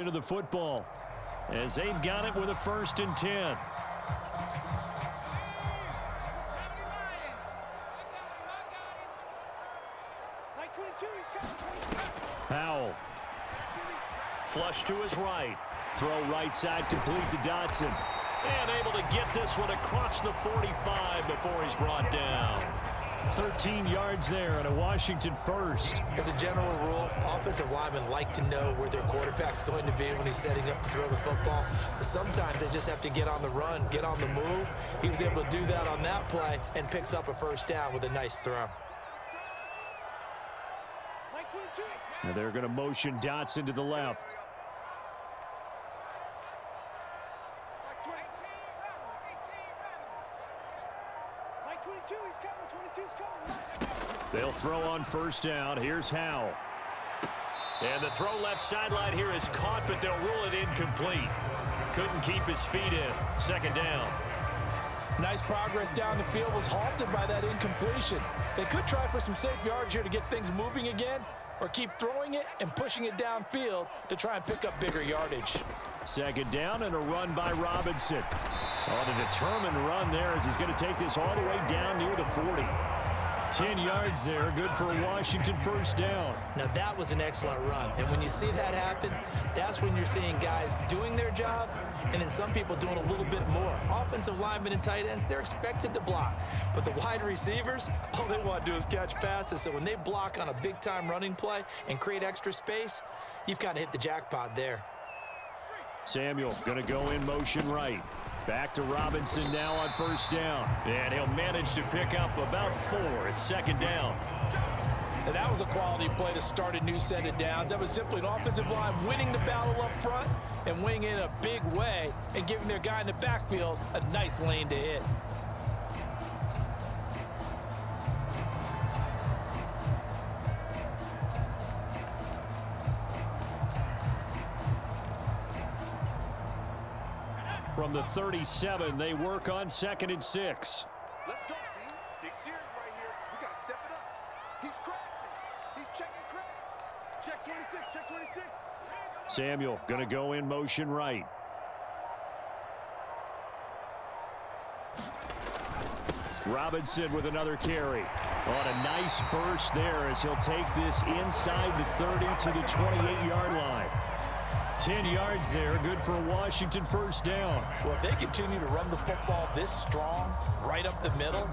Into the football as they've got it with a 1st and 10. Powell. Flush to his right. Throw right side complete to Dotson. And able to get this one across the 45 before he's brought down. 13 yards there and a Washington first. As a general rule, offensive linemen like to know where their quarterback's going to be when he's setting up to throw the football. But sometimes they just have to get on the run, get on the move. He was able to do that on that play and picks up a 1st down with a nice throw. And they're going to motion Dotson to the left. They'll throw on 1st down. Here's Howell. And the throw left sideline here is caught, but they'll rule it incomplete. Couldn't keep his feet in. 2nd down. Nice progress down the field, was halted by that incompletion. They could try for some safe yards here to get things moving again, or keep throwing it and pushing it downfield to try and pick up bigger yardage. 2nd down and a run by Robinson. On a determined run there as he's going to take this all the way down near the 40. 10 yards there, good for a Washington 1st down. Now that was an excellent run, and when you see that happen, that's when you're seeing guys doing their job, and then some people doing a little bit more. Offensive linemen and tight ends, they're expected to block, but the wide receivers, all they want to do is catch passes. So when they block on a big-time running play and create extra space, you've kind of hit the jackpot there. Samuel going to go in motion right. Back to Robinson now on 1st down. And he'll manage to pick up about 4. It's 2nd down. And that was a quality play to start a new set of downs. That was simply an offensive line winning the battle up front and winning in a big way and giving their guy in the backfield a nice lane to hit. From the 37, they work on 2nd and 6. Let's go, team. Big series right here. We got to step it up. He's crashing. He's checking crash. Check 26, check 26. Samuel going to go in motion right. Robinson with another carry. On a nice burst there as he'll take this inside the 30 to the 28-yard line. 10 yards there, good for a Washington 1st down. Well, if they continue to run the football this strong, right up the middle,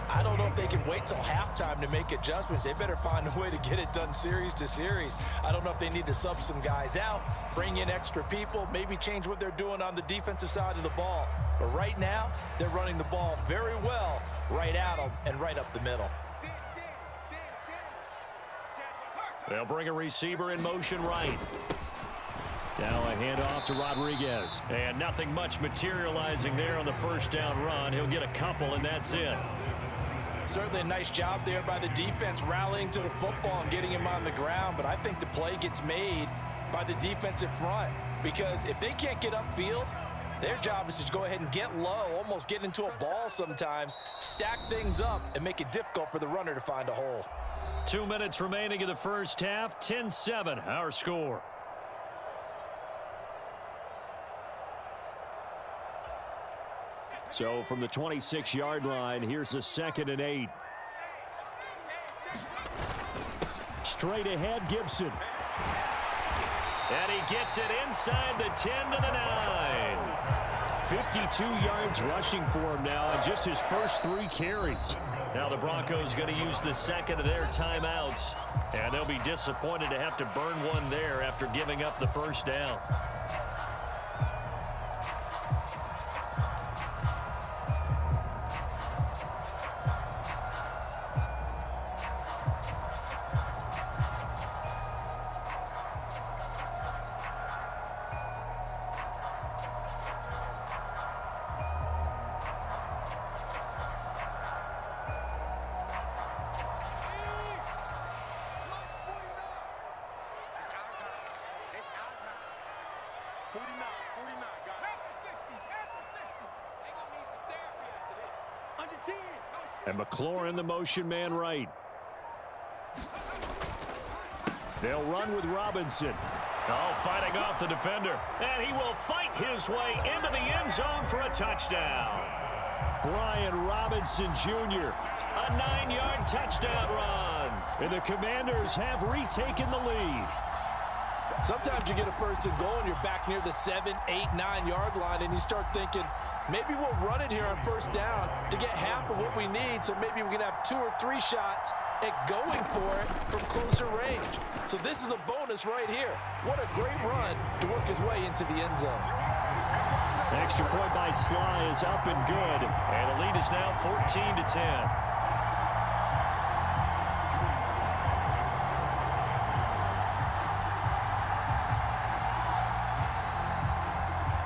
I don't know if they can wait till halftime to make adjustments. They better find a way to get it done series to series. I don't know if they need to sub some guys out, bring in extra people, maybe change what they're doing on the defensive side of the ball. But right now, they're running the ball very well right at them and right up the middle. They'll bring a receiver in motion right. Now a handoff to Rodriguez. And nothing much materializing there on the 1st down run. He'll get a couple, and that's it. Certainly a nice job there by the defense rallying to the football and getting him on the ground. But I think the play gets made by the defensive front, because if they can't get upfield, their job is to go ahead and get low, almost get into a ball sometimes, stack things up, and make it difficult for the runner to find a hole. 2 minutes remaining in the 1st half. 10-7, our score. So from the 26-yard line, here's a 2nd and 8. Straight ahead, Gibson. And he gets it inside the 10 to the 9. 52 yards rushing for him now in just his first 3 carries. Now the Broncos going to use the 2nd of their timeouts. And they'll be disappointed to have to burn one there after giving up the 1st down. And McLaurin, the motion man right. They'll run with Robinson. Oh, fighting off the defender. And he will fight his way into the end zone for a touchdown. Brian Robinson Jr., a 9-yard touchdown run. And the Commanders have retaken the lead. Sometimes you get a first and goal and you're back near the 7, 8, 9-yard line and you start thinking, maybe we'll run it here on first down to get half of what we need, so maybe we can have 2 or 3 shots at going for it from closer range. So this is a bonus right here. What a great run to work his way into the end zone. Extra point by Sly is up and good. And the lead is now 14-10.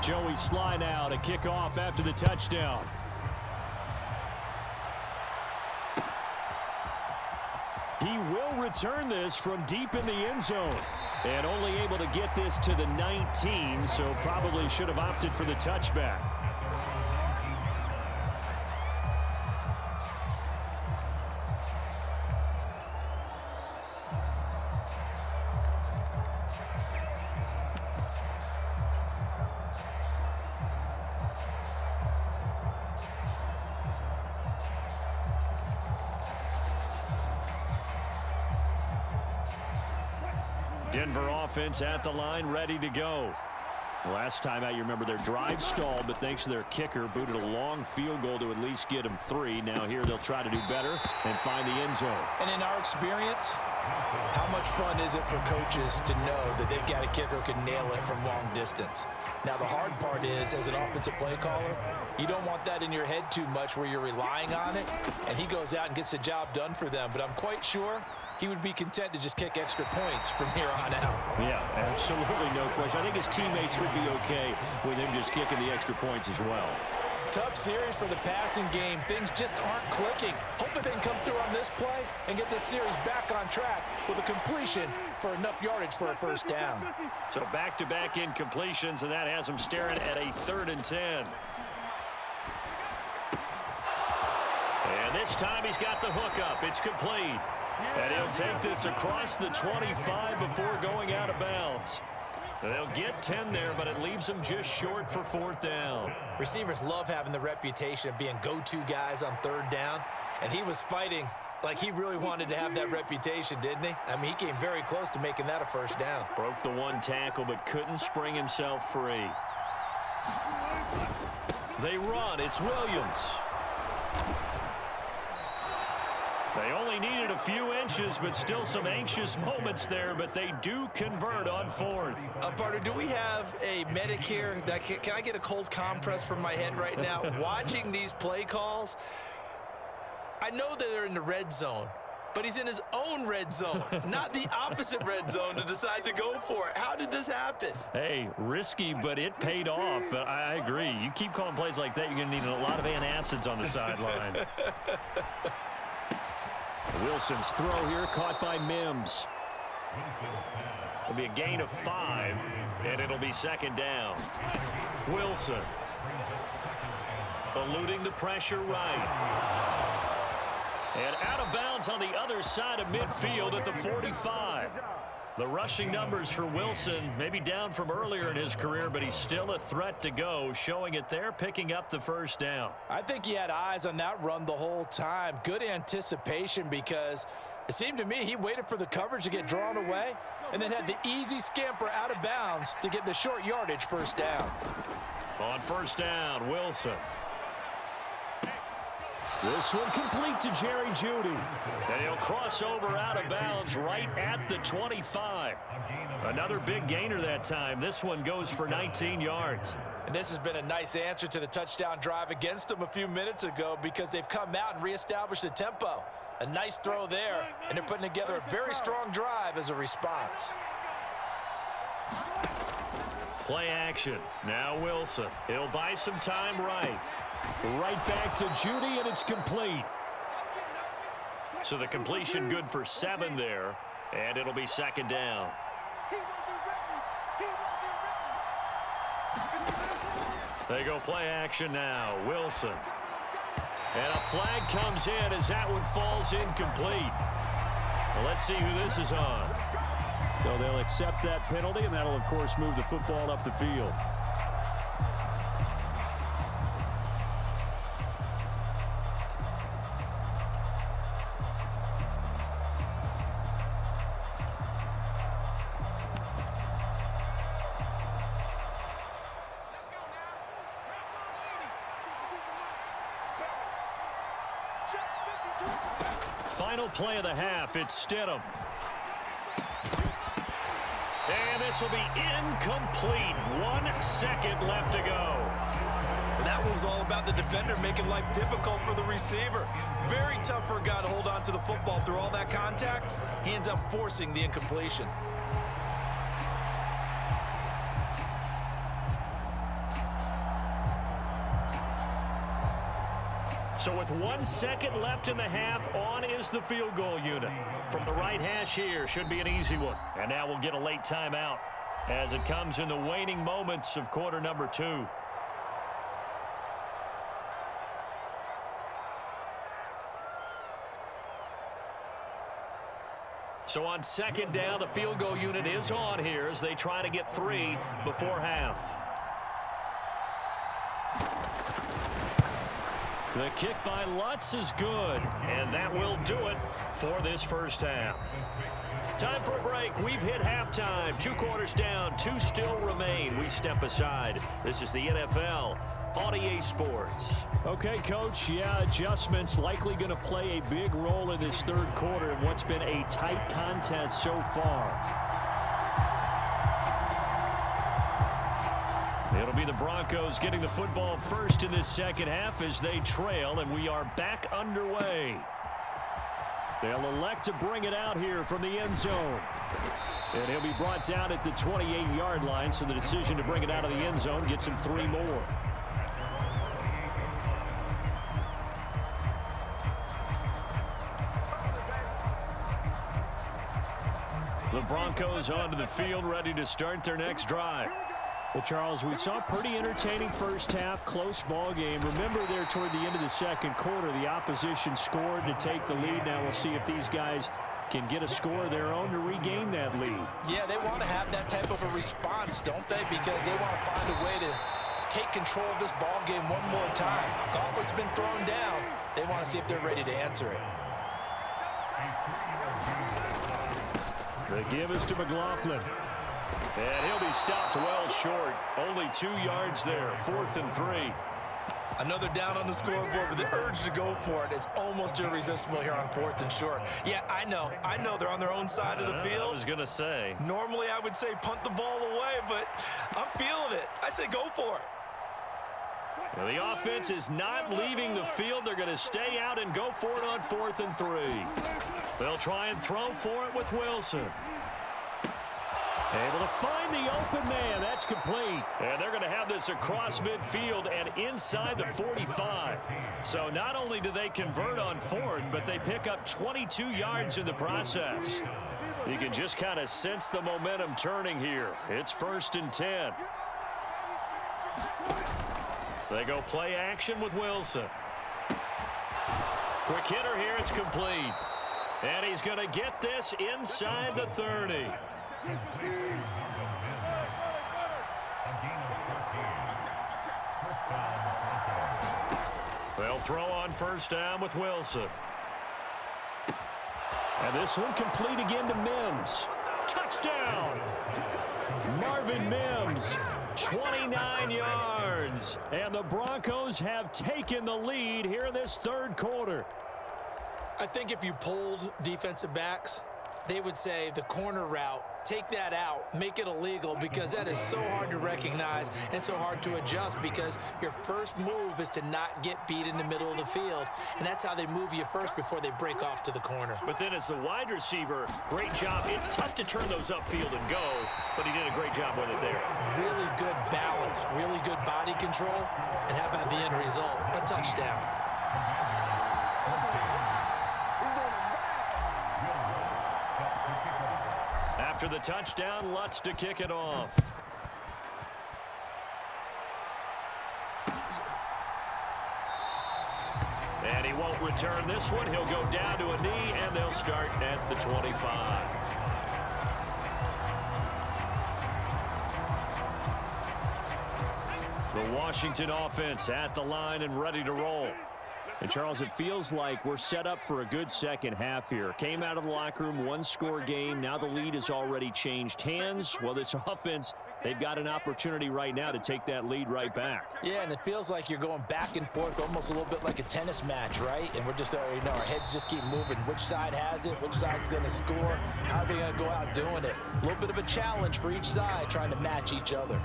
Joey Sly now to kick off after the touchdown. He will return this from deep in the end zone. And only able to get this to the 19, so probably should have opted for the touchback. Denver offense at the line, ready to go. Last time out, you remember their drive stalled, but thanks to their kicker, booted a long field goal to at least get them 3. Now here they'll try to do better and find the end zone. And in our experience, how much fun is it for coaches to know that they've got a kicker who can nail it from long distance? Now, the hard part is, as an offensive play caller, you don't want that in your head too much where you're relying on it, and he goes out and gets the job done for them. But I'm quite sure he would be content to just kick extra points from here on out. Yeah, absolutely no question. I think his teammates would be okay with him just kicking the extra points as well. Tough series for the passing game. Things just aren't clicking. Hopefully they can come through on this play and get this series back on track with a completion for enough yardage for a first down. So back-to-back incompletions, and that has him staring at a 3rd and 10. And this time he's got the hook up. It's complete. And he'll take this across the 25 before going out of bounds. They'll get 10 there, but it leaves them just short for 4th down. Receivers love having the reputation of being go-to guys on 3rd down, and he was fighting like he really wanted to have that reputation, didn't he? I mean, he came very close to making that a first down. Broke the 1 tackle, but couldn't spring himself free. They run. It's Williams. They only needed a few inches, but still some anxious moments there, but they do convert on 4th. Partner, do we have a medic here? Can I get a cold compress from my head right now? Watching these play calls, I know that they're in the red zone, but he's in his own red zone, not the opposite red zone to decide to go for it. How did this happen? Hey, risky, but it paid off. I agree. You keep calling plays like that, you're going to need a lot of antacids on the sideline. Wilson's throw here caught by Mims. It'll be a gain of 5, and it'll be 2nd down. Wilson eluding the pressure right. And out of bounds on the other side of midfield at the 45. The rushing numbers for Wilson maybe down from earlier in his career, but he's still a threat to go, showing it there, picking up the first down. I think he had eyes on that run the whole time. Good anticipation, because it seemed to me he waited for the coverage to get drawn away and then had the easy scamper out of bounds to get the short yardage first down. On first down, Wilson. This one complete to Jerry Jeudy. And he'll cross over out of bounds right at the 25. Another big gainer that time. This one goes for 19 yards. And this has been a nice answer to the touchdown drive against them a few minutes ago, because they've come out and reestablished the tempo. A nice throw there, and they're putting together a very strong drive as a response. Play action. Now Wilson. He'll buy some time right. Right back to Jeudy, and it's complete. So the completion good for 7 there, and it'll be 2nd down. They go play action now. Wilson. And a flag comes in as that one falls incomplete. Well, let's see who this is on. So they'll accept that penalty, and that'll, of course, move the football up the field. Final play of the half. It's Stidham. And this will be incomplete. 1 second left to go. That one was all about the defender making life difficult for the receiver. Very tough for a guy to hold on to the football through all that contact. He ends up forcing the incompletion. So with 1 second left in the half, on is the field goal unit. From the right hash here, should be an easy one. And now we'll get a late timeout as it comes in the waning moments of quarter number 2. So on second down, the field goal unit is on here as they try to get 3 before half. The kick by Lutz is good, and that will do it for this first half. Time for a break. We've hit halftime. 2 quarters down, 2 still remain. We step aside. This is the NFL on EA Sports. Okay, Coach, adjustments likely going to play a big role in this third quarter in what's been a tight contest so far. It'll be the Broncos getting the football first in this second half as they trail, and we are back underway. They'll elect to bring it out here from the end zone. And he'll be brought down at the 28-yard line, so the decision to bring it out of the end zone gets him 3 more. The Broncos onto the field, ready to start their next drive. Well, Charles, we saw a pretty entertaining first half, close ball game. Remember there toward the end of the second quarter, the opposition scored to take the lead. Now we'll see if these guys can get a score of their own to regain that lead. Yeah, they want to have that type of a response, don't they? Because they want to find a way to take control of this ball game one more time. Gauntlet's been thrown down. They want to see if they're ready to answer it. The give is to McLaughlin. And he'll be stopped well short. Only 2 yards there. 4th and 3. Another down on the scoreboard, but the urge to go for it is almost irresistible here on 4th and short. Yeah, I know they're on their own side of the field. I was going to say. Normally I would say punt the ball away, but I'm feeling it. I say go for it. Well, the offense is not leaving the field. They're going to stay out and go for it on 4th and 3. They'll try and throw for it with Wilson. Able to find the open man. That's complete. And they're going to have this across midfield and inside the 45. So not only do they convert on 4th, but they pick up 22 yards in the process. You can just kind of sense the momentum turning here. It's 1st and 10. They go play action with Wilson. Quick hitter here. It's complete. And he's going to get this inside the 30. They'll throw on 1st down with Wilson. And this one complete again to Mims. Touchdown! Marvin Mims, 29 yards. And the Broncos have taken the lead here in this third quarter. I think if you polled defensive backs, they would say the corner route, take that out, make it illegal, because that is so hard to recognize and so hard to adjust, because your first move is to not get beat in the middle of the field, and that's how they move you first before they break off to the corner. But then as the wide receiver, great job. It's tough to turn those upfield and go, but he did a great job with it there. Really good balance, really good body control, and how about the end result? A touchdown. After the touchdown, Lutz to kick it off. And he won't return this one. He'll go down to a knee, and they'll start at the 25. The Washington offense at the line and ready to roll. And, Charles, it feels like we're set up for a good second half here. Came out of the locker room, one-score game. Now the lead has already changed hands. Well, this offense, they've got an opportunity right now to take that lead right back. Yeah, and it feels like you're going back and forth almost a little bit like a tennis match, right? And we're just already know our heads just keep moving. Which side has it? Which side's going to score? How are they going to go out doing it? A little bit of a challenge for each side trying to match each other.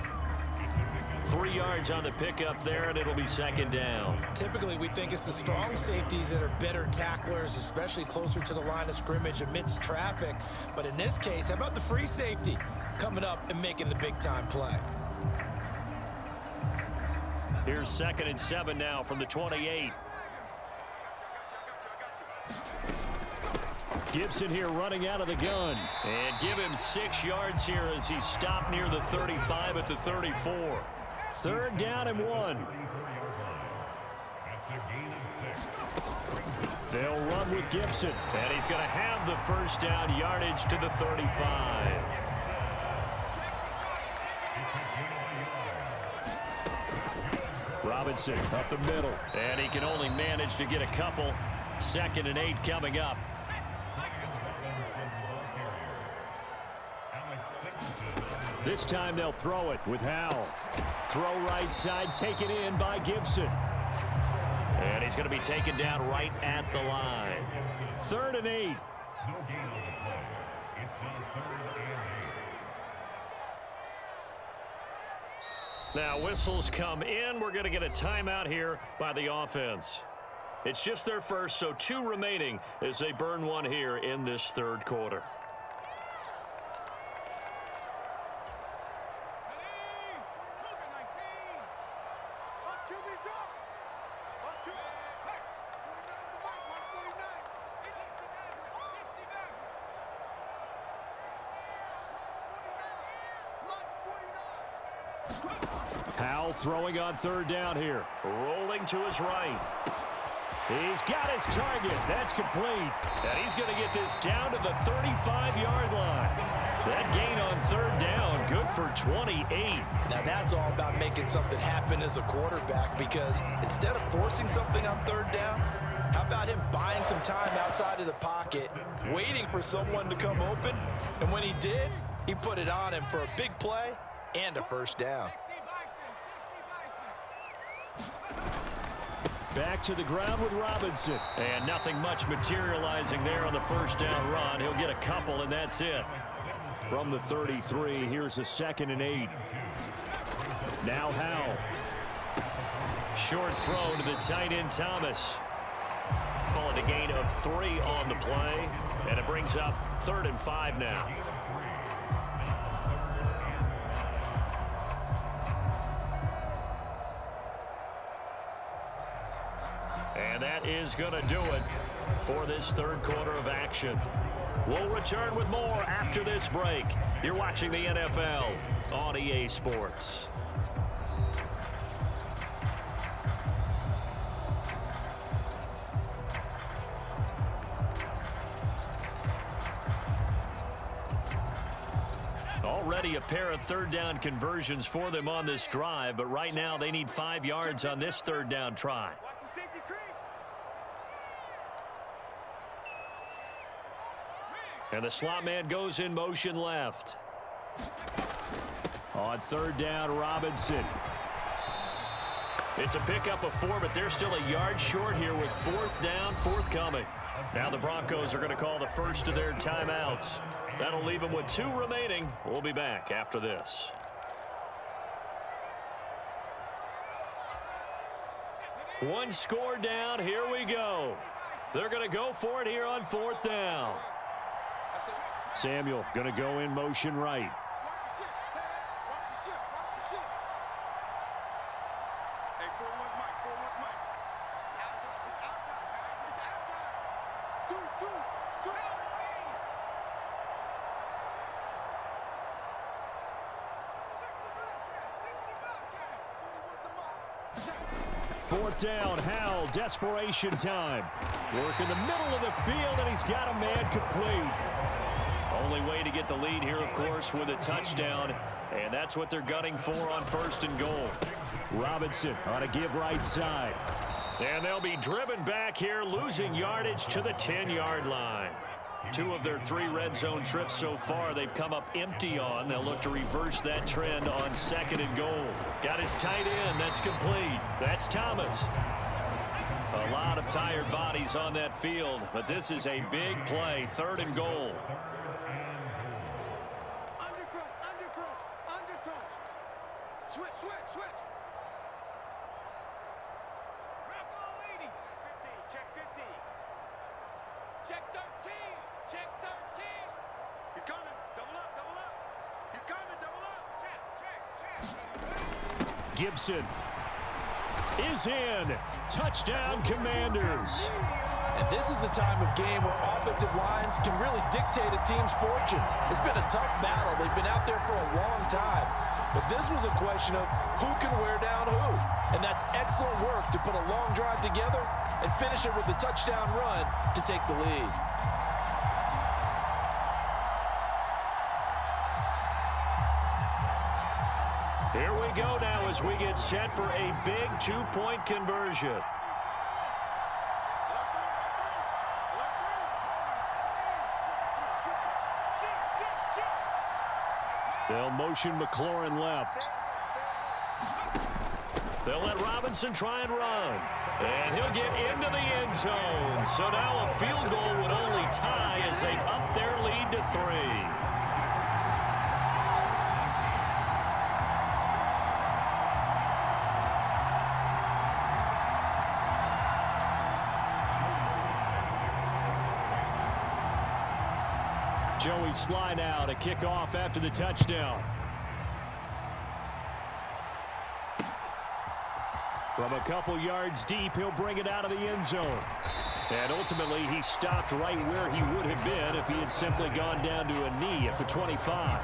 3 yards on the pickup there, and it'll be second down. Typically, we think it's the strong safeties that are better tacklers, especially closer to the line of scrimmage amidst traffic. But in this case, how about the free safety coming up and making the big-time play? Here's 2nd and 7 now from the 28. Gibson here running out of the gun. And give him 6 yards here as he stopped near the 35 at the 34. 3rd down and 1. They'll run with Gibson. And he's going to have the first down yardage to the 35. Robinson up the middle. And he can only manage to get a couple. 2nd and 8 coming up. This time they'll throw it with Howell. Throw right side, taken in by Gibson. And he's going to be taken down right at the line. 3rd and 8. Now whistles come in. We're going to get a timeout here by the offense. It's just their first, so 2 remaining as they burn one here in this 3rd quarter. Howell throwing on 3rd down here. Rolling to his right. He's got his target. That's complete. And he's going to get this down to the 35-yard line. That gain on 3rd down, good for 28. Now that's all about making something happen as a quarterback, because instead of forcing something on 3rd down, how about him buying some time outside of the pocket, waiting for someone to come open, and when he did, he put it on him for a big play and a first down. Back to the ground with Robinson. And nothing much materializing there on the first down run. He'll get a couple, and that's it. From the 33, here's a 2nd and 8. Now Howell. Short throw to the tight end Thomas. Call it a gain of 3 on the play. And it brings up 3rd and 5 now. And that is going to do it for this 3rd quarter of action. We'll return with more after this break. You're watching the NFL on EA Sports. Already a pair of 3rd down conversions for them on this drive, but right now they need 5 yards on this 3rd down try. And the slot man goes in motion left. On 3rd down, Robinson. It's a pickup of 4, but they're still a yard short here with 4th down forthcoming. Now the Broncos are going to call the first of their timeouts. That'll leave them with 2 remaining. We'll be back after this. One score down. Here we go. They're going to go for it here on 4th down. Samuel going to go in motion right. Fourth down, Howell, desperation time. Work in the middle of the field, and he's got a man complete. Only way to get the lead here, of course, with a touchdown, and that's what they're gunning for on 1st and goal. Robinson on a give right side. And they'll be driven back here, losing yardage to the 10-yard line. 2 of their 3 red zone trips so far they've come up empty on. They'll look to reverse that trend on 2nd and goal. Got his tight end. That's complete. That's Thomas. A lot of tired bodies on that field, but this is a big play. 3rd and goal. Switch. Check 50. Check 13. Check 13. He's coming. Double up. He's coming. Double up. Check. Gibson is in. Touchdown, Commanders. And this is a time of game where offensive lines can really dictate a team's fortunes. It's been a tough battle. They've been out there for a long time. But this was a question of who can wear down who. And that's excellent work to put a long drive together and finish it with a touchdown run to take the lead. Here we go now as we get set for a big 2-point conversion. They'll motion McLaurin left. They'll let Robinson try and run. And he'll get into the end zone. So now a field goal would only tie as they up their lead to 3. Joey Sly now to kick off after the touchdown. From a couple yards deep, he'll bring it out of the end zone. And ultimately, he stopped right where he would have been if he had simply gone down to a knee at the 25.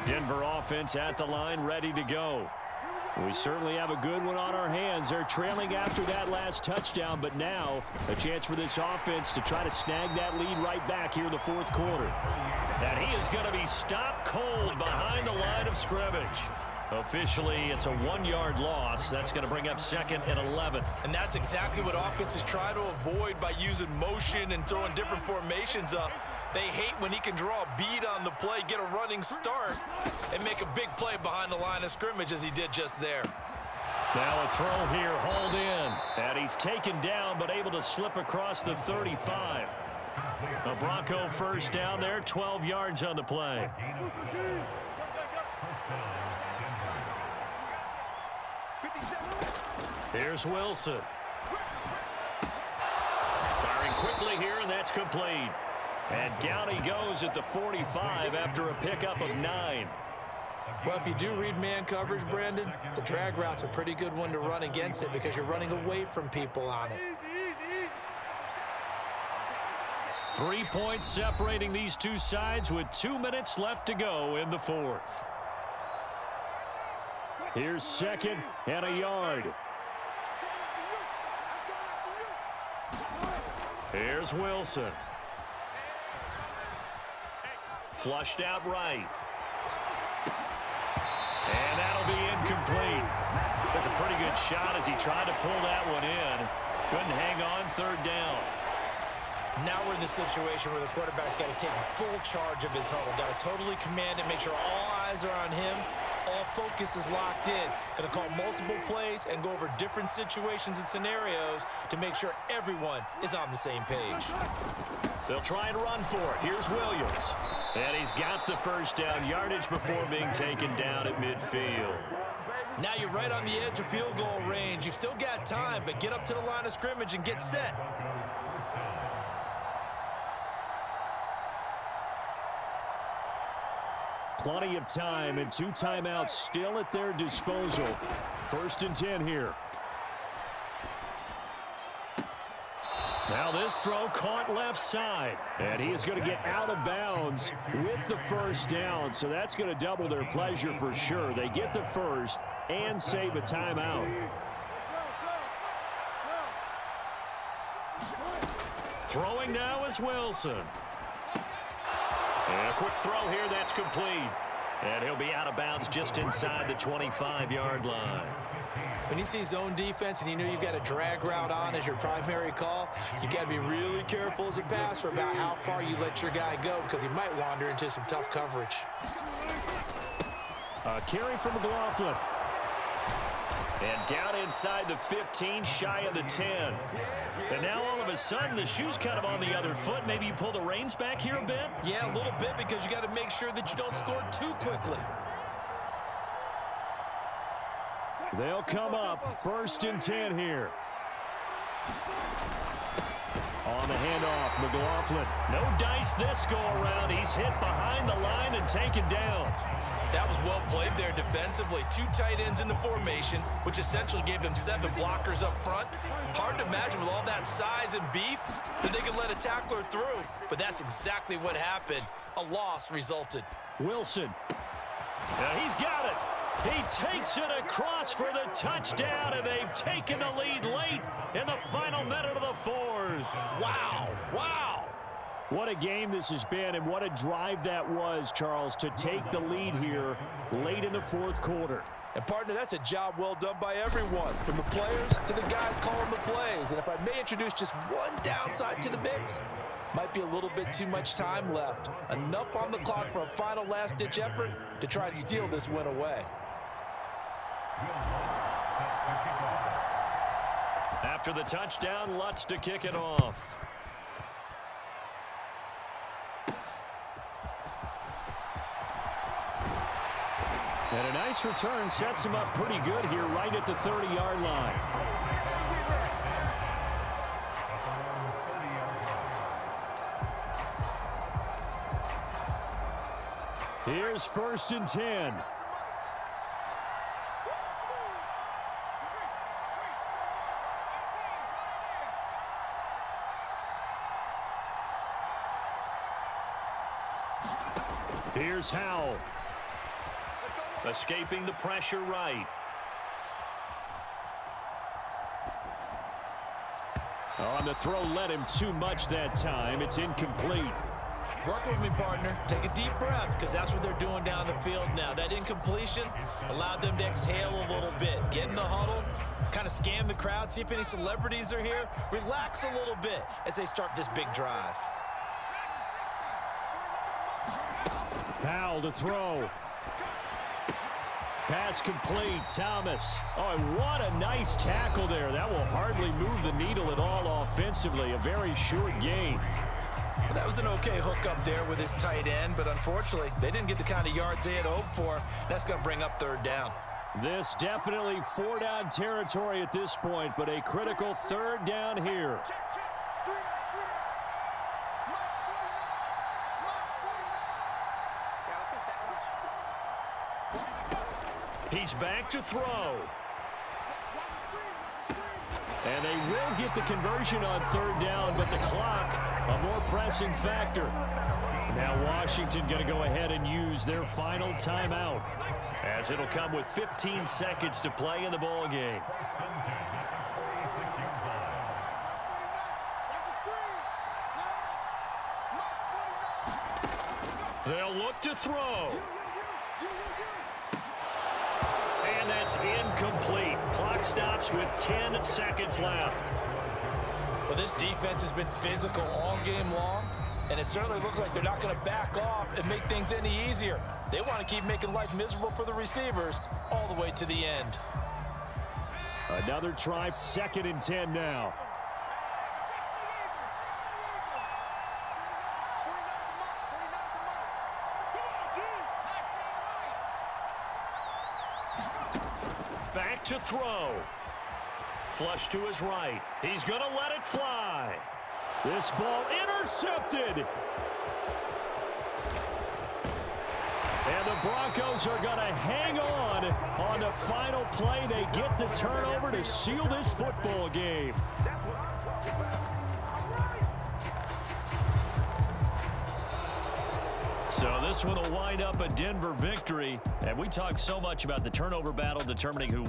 Denver offense at the line, ready to go. We certainly have a good one on our hands. They're trailing after that last touchdown, but now a chance for this offense to try to snag that lead right back here in the 4th quarter. And he is going to be stopped cold behind the line of scrimmage. Officially, it's a 1-yard loss. That's going to bring up 2nd and 11. And that's exactly what offenses try to avoid by using motion and throwing different formations up. They hate when he can draw a bead on the play, get a running start, and make a big play behind the line of scrimmage as he did just there. Now a throw here, hauled in. And he's taken down, but able to slip across the 35. A Bronco first down there, 12 yards on the play. Here's Wilson. Firing quickly here, and that's complete. And down he goes at the 45 after a pickup of 9. Well, if you do read man coverage, Brandon, the drag route's a pretty good one to run against it because you're running away from people on it. 3 points separating these two sides with 2 minutes left to go in the 4th. Here's 2nd and a yard. Here's Wilson. Flushed out right. And that'll be incomplete. Took a pretty good shot as he tried to pull that one in. Couldn't hang on, 3rd down. Now we're in the situation where the quarterback's got to take full charge of his huddle. Got to totally command it, make sure all eyes are on him. All focus is locked in. Going to call multiple plays and go over different situations and scenarios to make sure everyone is on the same page. They'll try and run for it. Here's Williams. And he's got the first down, yardage before being taken down at midfield. Now you're right on the edge of field goal range. You've still got time, but get up to the line of scrimmage and get set. Plenty of time and 2 timeouts still at their disposal. 1st and 10 here. Now this throw caught left side. And he is going to get out of bounds with the first down. So that's going to double their pleasure for sure. They get the first and save a timeout. Throwing now is Wilson. And a quick throw here, that's complete. And he'll be out of bounds just inside the 25-yard line. When you see zone defense and you know you've got a drag route on as your primary call, you got to be really careful as a passer about how far you let your guy go because he might wander into some tough coverage. A carry from McLaughlin. And down inside the 15, shy of the 10. And now all of a sudden the shoe's kind of on the other foot. Maybe you pull the reins back here a bit? Yeah, a little bit because you got to make sure that you don't score too quickly. They'll come up 1st and 10 here. On the handoff, McLaughlin. No dice this go around. He's hit behind the line and taken down. That was well played there defensively. 2 tight ends in the formation, which essentially gave them 7 blockers up front. Hard to imagine with all that size and beef that they could let a tackler through. But that's exactly what happened. A loss resulted. Wilson. Now he's got it. He takes it across for the touchdown, and they've taken the lead late in the final minute of the 4th. Wow. Wow. What a game this has been, and what a drive that was, Charles, to take the lead here late in the 4th quarter. And, partner, that's a job well done by everyone, from the players to the guys calling the plays. And if I may introduce just one downside to the mix, might be a little bit too much time left. Enough on the clock for a final last-ditch effort to try and steal this win away. After the touchdown, Lutz to kick it off. And a nice return sets him up pretty good here right at the 30-yard line. Here's 1st and 10. Here's Howell. Escaping the pressure right. On the throw, led him too much that time. It's incomplete. Work with me, partner. Take a deep breath because that's what they're doing down the field now. That incompletion allowed them to exhale a little bit. Get in the huddle, kind of scan the crowd, see if any celebrities are here. Relax a little bit as they start this big drive. Powell to throw. Pass complete, Thomas. Oh, and what a nice tackle there. That will hardly move the needle at all offensively. A very short gain. Well, that was an okay hookup there with his tight end, but unfortunately, they didn't get the kind of yards they had hoped for. That's going to bring up 3rd down. This definitely 4-down territory at this point, but a critical 3rd down here. He's back to throw. And they will get the conversion on 3rd down, but the clock, a more pressing factor. Now Washington going to go ahead and use their final timeout, as it'll come with 15 seconds to play in the ball game. They'll look to throw. And that's incomplete. Clock stops with 10 seconds left. Well, this defense has been physical all game long, and it certainly looks like they're not going to back off and make things any easier. They want to keep making life miserable for the receivers all the way to the end. Another try, 2nd and 10 now. Back to throw. Flush to his right. He's going to let it fly. This ball intercepted. And the Broncos are going to hang on the final play. They get the turnover to seal this football game. So this one will wind up a Denver victory. And we talked so much about the turnover battle determining who